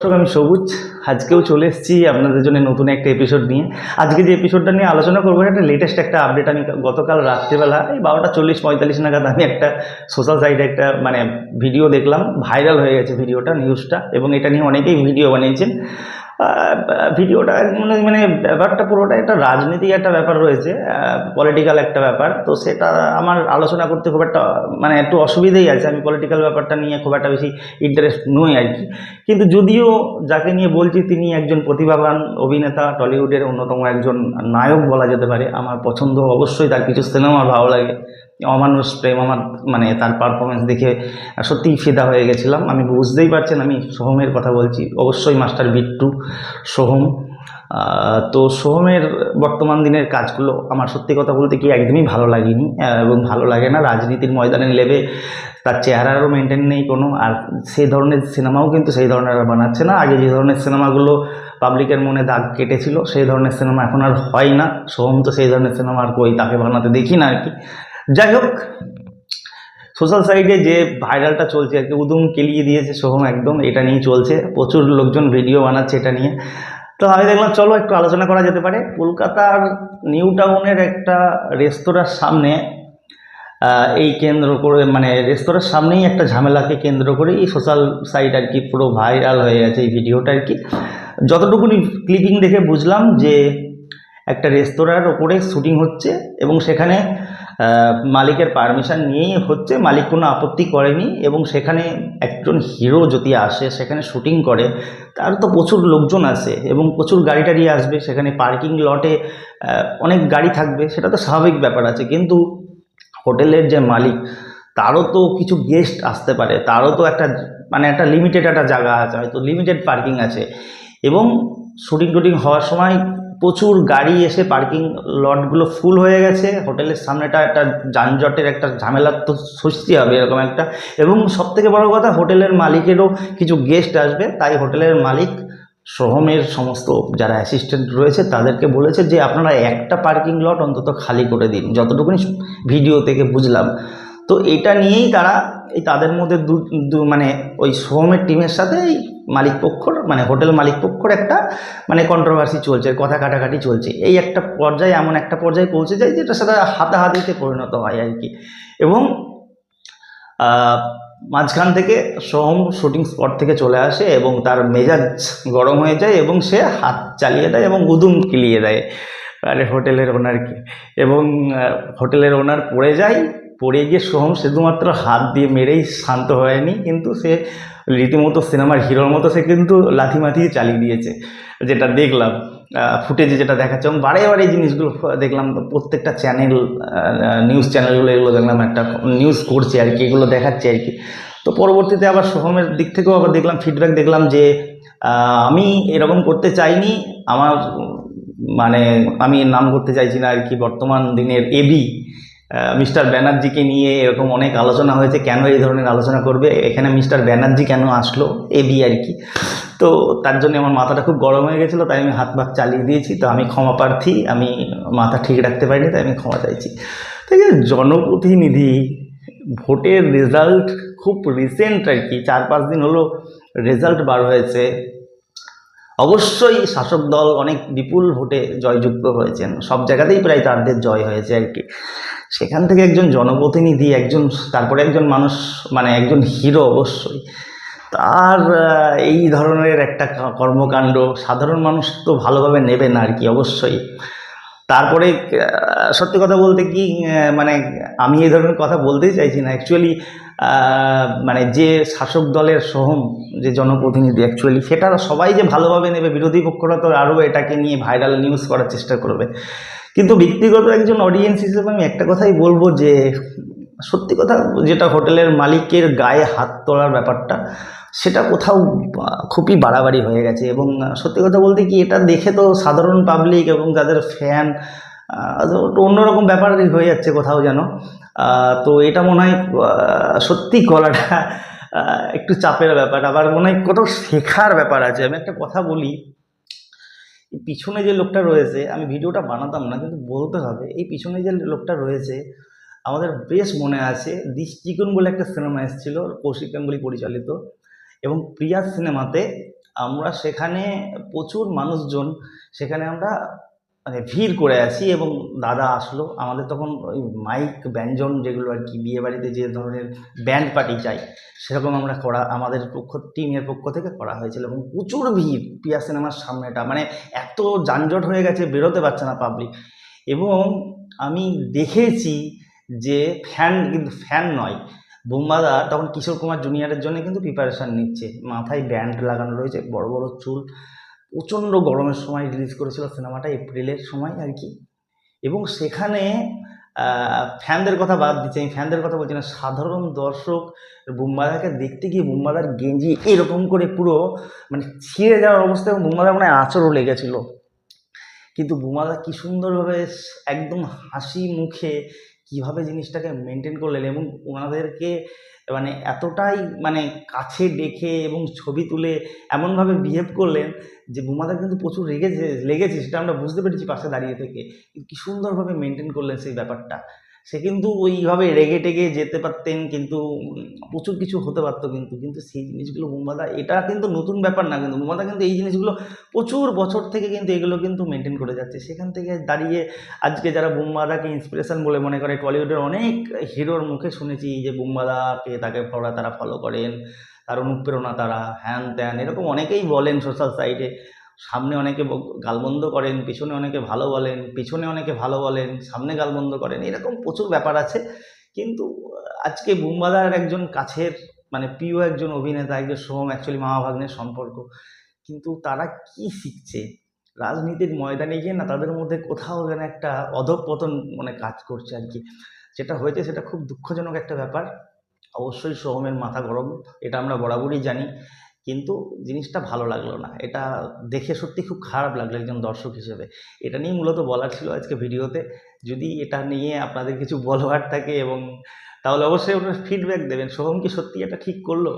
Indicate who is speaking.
Speaker 1: দর্শক, আমি সবুজ। আজকেও চলে এসেছি আপনাদের জন্য নতুন একটা এপিসোড নিয়ে। আজকে যে এপিসোডটা নিয়ে আলোচনা করবো একটা লেটেস্ট একটা আপডেট। আমি গতকাল রাত্রিবেলা এই 12:40-45 নাগাদ আমি একটা সোশ্যাল সাইটে একটা ভিডিও দেখলাম। ভাইরাল হয়ে গেছে ভিডিওটা, নিউজটা, এবং এটা নিয়ে অনেকেই ভিডিও বানিয়েছেন। ভিডিওটা মানে ব্যাপারটা পুরোটা একটা রাজনীতিক একটা ব্যাপার রয়েছে, পলিটিক্যাল একটা ব্যাপার। তো সেটা আমার আলোচনা করতে খুব একটা একটু অসুবিধেই আছে। আমি পলিটিক্যাল ব্যাপারটা নিয়ে খুব একটা বেশি ইন্টারেস্ট নই আর কি। কিন্তু যদিও যাকে নিয়ে বলছি তিনি একজন প্রতিভাবান অভিনেতা, টলিউডের অন্যতম একজন নায়ক বলা যেতে পারে। আমার পছন্দ, অবশ্যই তার কিছু সিনেমা ভালো লাগে। অমানুষ প্রেম আমার তার পারফরমেন্স দেখে সত্যিই ফিদা হয়ে গেছিলাম। আমি বুঝতেই পারছেন আমি সোহমের কথা বলছি, অবশ্যই মাস্টার বিট্টু সোহম। তো সোহমের বর্তমান দিনের কাজগুলো আমার সত্যি কথা বলতে কি একদমই ভালো লাগেনি, এবং ভালো লাগে না। রাজনীতির ময়দানে নেবে তার চেহারারও মেনটেন নেই কোনো, আর সেই ধরনের সিনেমাও কিন্তু সেই ধরনের আর বানাচ্ছে না। আগে যে ধরনের সিনেমাগুলো পাবলিকের মনে দাগ কেটেছিল সেই ধরনের সিনেমা এখন আর হয় না। সোহম তো সেই ধরনের সিনেমা আর কই তাকে বানাতে দেখি না আর কি। যাই হোক, সোশ্যাল সাইটে যে ভাইরালটা চলছে আর কি, উদুম কেলিয়ে দিয়েছে সোহম, একদম এটা নিয়েই চলছে। প্রচুর লোকজন ভিডিও বানাচ্ছে এটা নিয়ে। তো আমি দেখলাম চলো একটু আলোচনা করা যেতে পারে। কলকাতার নিউ টাউনের একটা রেস্তোরাঁর সামনে এই কেন্দ্র করে রেস্তোরাঁর সামনেই একটা ঝামেলাকে কেন্দ্র করেই এই সোশ্যাল সাইট আর কি পুরো ভাইরাল হয়ে গেছে এই ভিডিওটা আর কি। যতটুকুনি ক্লিপিং দেখে বুঝলাম যে একটা রেস্তোরাঁর ওপরে শুটিং হচ্ছে, এবং সেখানে মালিকের পারমিশন নিয়েই হচ্ছে। মালিক কোনো আপত্তি করেনি, এবং সেখানে একজন হিরো যদি আসে সেখানে শুটিং করে, তার তো প্রচুর লোকজন আসে এবং প্রচুর গাড়ি টাড়ি আসবে। সেখানে পার্কিং লটে অনেক গাড়ি থাকবে, সেটা তো স্বাভাবিক ব্যাপার আছে। কিন্তু হোটেলের যে মালিক, তারও তো কিছু গেস্ট আসতে পারে, তারও তো একটা একটা লিমিটেড একটা জায়গা আছে, হয়তো লিমিটেড পার্কিং আছে। এবং শুটিং টুটিং হওয়ার সময় প্রচুর গাড়ি এসে পার্কিং লটগুলো ফুল হয়ে গেছে। হোটেলের সামনেটা একটা যানজটের একটা ঝামেলার তো সৃষ্টি হবে এরকম একটা। এবং সবথেকে বড় কথা, হোটেলের মালিকেরও কিছু গেস্ট আসবে, তাই হোটেলের মালিক সোহমের সমস্ত যারা অ্যাসিস্ট্যান্ট রয়েছে তাদেরকে বলেছে যে আপনারা একটা পার্কিং লট অন্তত খালি করে দিন, যতটুকুনি ভিডিও থেকে বুঝলাম। তো এটা নিয়েই তারা তাদের মধ্যে ওই সোহমের টিমের সাথে এই মালিক পক্ষর হোটেল মালিক পক্ষর একটা কন্ট্রোভার্সি চলছে, কথা কাটাকাটি চলছে। এই একটা পর্যায়ে, এমন একটা পর্যায়ে পৌঁছে যায় যেটা সেটা হাতাহাতিতে পরিণত হয় আর কি। এবং মাঝখান থেকে সোহম শুটিং স্পট থেকে চলে আসে এবং তার মেজাজ গরম হয়ে যায় এবং সে হাত চালিয়ে দেয় এবং উদুম কিলিয়ে দেয় হোটেলের ওনারকে। এবং হোটেলের ওনার পড়ে যায়। পড়ে গিয়ে সোহম শুধুমাত্র হাত দিয়ে মেরেই শান্ত হয়নি, কিন্তু সে রীতিমতো সিনেমার হিরোর মতো সে কিন্তু লাথি মাথিয়ে চালিয়ে দিয়েছে, যেটা দেখলাম ফুটেজে যেটা দেখাচ্ছে। এবং বারে বারে এই জিনিসগুলো দেখলাম, প্রত্যেকটা চ্যানেল, নিউজ চ্যানেলগুলো এগুলো দেখলাম একটা নিউজ করছে আর কি, এগুলো দেখাচ্ছে আর কি। তো পরবর্তীতে আবার সোহমের দিক থেকেও আবার দেখলাম ফিডব্যাক, দেখলাম যে আমি এরকম করতে চাইনি। আমার আমি নাম করতে চাইছি না আর কি। বর্তমান দিনের এবি মিস্টার ব্যানার্জিকে নিয়ে এরকম অনেক আলোচনা হয়েছে, কেন এই ধরনের আলোচনা করবে, এখানে মিস্টার ব্যানার্জি কেন আসলো, এবি আর কি। তো তার জন্য আমার মাথাটা খুব গরম হয়ে গেছিলো, তাই আমি হাত ভাত চালিয়ে দিয়েছি। তো আমি ক্ষমা প্রার্থী, আমি মাথা ঠিক রাখতে পারিনি, তাই আমি ক্ষমা চাইছি। ঠিক আছে, জনপ্রতিনিধি ভোটের রেজাল্ট খুব রিসেন্ট আর কি, 4-5 দিন হলো রেজাল্ট বার হয়েছে। অবশ্যই শাসক দল অনেক বিপুল ভোটে জয়যুক্ত হয়েছেন, সব জায়গাতেই প্রায় তাদের জয় হয়েছে আর কি। সেখান থেকে একজন জনপ্রতিনিধি, তারপরে একজন মানুষ, একজন হিরো অবশ্যই, তার এই ধরনের একটা কর্মকাণ্ড সাধারণ মানুষ তো ভালোভাবে নেবে না আর কি, অবশ্যই। তারপরে সত্যি কথা বলতে কি, আমি এই ধরনের কথা বলতেই চাইছি না অ্যাকচুয়ালি। যে শাসক দলের সোহম যে জনপ্রতিনিধি, অ্যাকচুয়ালি সেটা সবাই যে ভালোভাবে নেবে, বিরোধী পক্ষরা তো আরও এটাকে নিয়ে ভাইরাল নিউজ করার চেষ্টা করবে। কিন্তু ব্যক্তিগত একজন অডিয়েন্স হিসেবে আমি একটা কথাই বলবো যে সত্যি কথা, যেটা হোটেলের মালিকের গায়ে হাত তোলার ব্যাপারটা, সেটা কোথাও খুবই বাড়াবাড়ি হয়ে গেছে। এবং সত্যি কথা বলতে কি, এটা দেখে তো সাধারণ পাবলিক এবং তাদের ফ্যান অন্যরকম ব্যাপারই হয়ে যাচ্ছে কোথাও যেন। তো এটা মনে হয় সত্যি কলাটা একটু চাপের ব্যাপার, আবার মনে হয় কোথাও শেখার ব্যাপার আছে। আমি একটা কথা বলি, পিছনে যে লোকটা রয়েছে, আমি ভিডিওটা বানাতাম না কিন্তু বলতে হবে, এই পিছনে যে লোকটা রয়েছে আমাদের বেশ মনে আছে, দৃষ্টিকোণ বলে একটা সিনেমা এসেছিল কৌশিক গাঙ্গুলি পরিচালিত, এবং প্রিয়া সিনেমাতে আমরা সেখানে প্রচুর মানুষজন, সেখানে আমরা মানে ভিড় করে আছি এবং দাদা আসলো আমাদের তখন ওই মাইক ব্যঞ্জন যেগুলো আর কি বিয়ে বাড়িতে যে ধরনের ব্যান্ড পার্টি চাই সেরকম আমরা করা আমাদের টিমের পক্ষ থেকে করা হয়েছিল এবং প্রচুর ভিড় পিয়া সিনেমার সামনেটা, মানে এত যানজট হয়ে গেছে বেরোতে পারছে না পাবলিক। এবং আমি দেখেছি যে ফ্যান, কিন্তু ফ্যান নয়, বুম্বাদা তখন কিশোর কুমার জুনিয়রের জন্য কিন্তু প্রিপারেশান নিচ্ছে, মাথায় ব্যান্ড লাগানো রয়েছে, বড় বড় চুল। প্রচণ্ড গরমের সময় রিলিজ করেছিল সিনেমাটা, এপ্রিলের সময় আর কি। এবং সেখানে ফ্যানদের কথা বাদ দিচ্ছি, আমি ফ্যানদের কথা বলছি না, সাধারণ দর্শক বুম্বাদাকে দেখতে গিয়ে বুম্বাদার গেঞ্জি এরকম করে পুরো মানে ছিঁড়ে যাওয়ার অবস্থা এবং বুম্বাদার মানে আঁচড়ও লেগেছিল। কিন্তু বুমাদা কি সুন্দরভাবে একদম হাসি মুখে কিভাবে জিনিসটাকে মেনটেন করলেন এবং ওনাদেরকে মানে এতটাই মানে কাছে ডেকে এবং ছবি তুলে এমনভাবে বিহেভ করলেন যে বুমাদার কিন্তু প্রচুর লেগেছে সেটা আমরা বুঝতে পেরেছি পাশে দাঁড়িয়ে থেকে। কিন্তু কি সুন্দরভাবে মেনটেন করলেন সেই ব্যাপারটা। সে কিন্তু ওইভাবে রেগে টেগে যেতে পারতেন, কিন্তু প্রচুর কিছু হতে পারতো, কিন্তু কিন্তু সেই জিনিসগুলো বুম্বাদা, এটা কিন্তু নতুন ব্যাপার না, কিন্তু বুম্বাদা কিন্তু এই জিনিসগুলো প্রচুর বছর থেকে কিন্তু এগুলো কিন্তু মেনটেন করে যাচ্ছে। সেখান থেকে দাঁড়িয়ে আজকে যারা বুম্বাদাকে ইন্সপিরেশন বলে মনে করে, টলিউডের অনেক হিরোর মুখে শুনেছি যে বুম্বাদাকে তারা ফলো করেন, তার অনুপ্রেরণা তারা, হ্যান ত্যান এরকম অনেকেই বলেন সোশ্যাল সাইটে। সামনে অনেকে গালমন্দ করেন, পিছনে অনেকে ভালো বলেন, পিছনে অনেকে ভালো বলেন, সামনে গালমন্দ করেন, এরকম প্রচুর ব্যাপার আছে। কিন্তু আজকে বুম্বাদার একজন কাছের মানে প্রিয় একজন অভিনেতা, একজন সোহম, অ্যাকচুয়ালি মামা ভাগ্নের সম্পর্ক, কিন্তু তারা কি শিখছে রাজনীতির ময়দানে গিয়ে না, তাদের মধ্যে কোথাও যেন একটা অধঃপতন মানে কাজ করছে আর কি। যেটা হয়েছে সেটা খুব দুঃখজনক একটা ব্যাপার। অবশ্যই সোহমের মাথা গরম, এটা আমরা বরাবরই জানি, কিন্তু জিনিসটা ভালো লাগলো না, এটা দেখে সত্যি খুব খারাপ লাগলো একজন দর্শক হিসেবে। এটা নিয়ে মূলত বলার ছিল আজকে ভিডিওতে। যদি এটা নিয়ে আপনাদের কিছু বলার থাকে এবং তাহলে অবশ্যই ওটা ফিডব্যাক দেবেন, সোহম কি সত্যি এটা ঠিক করলো।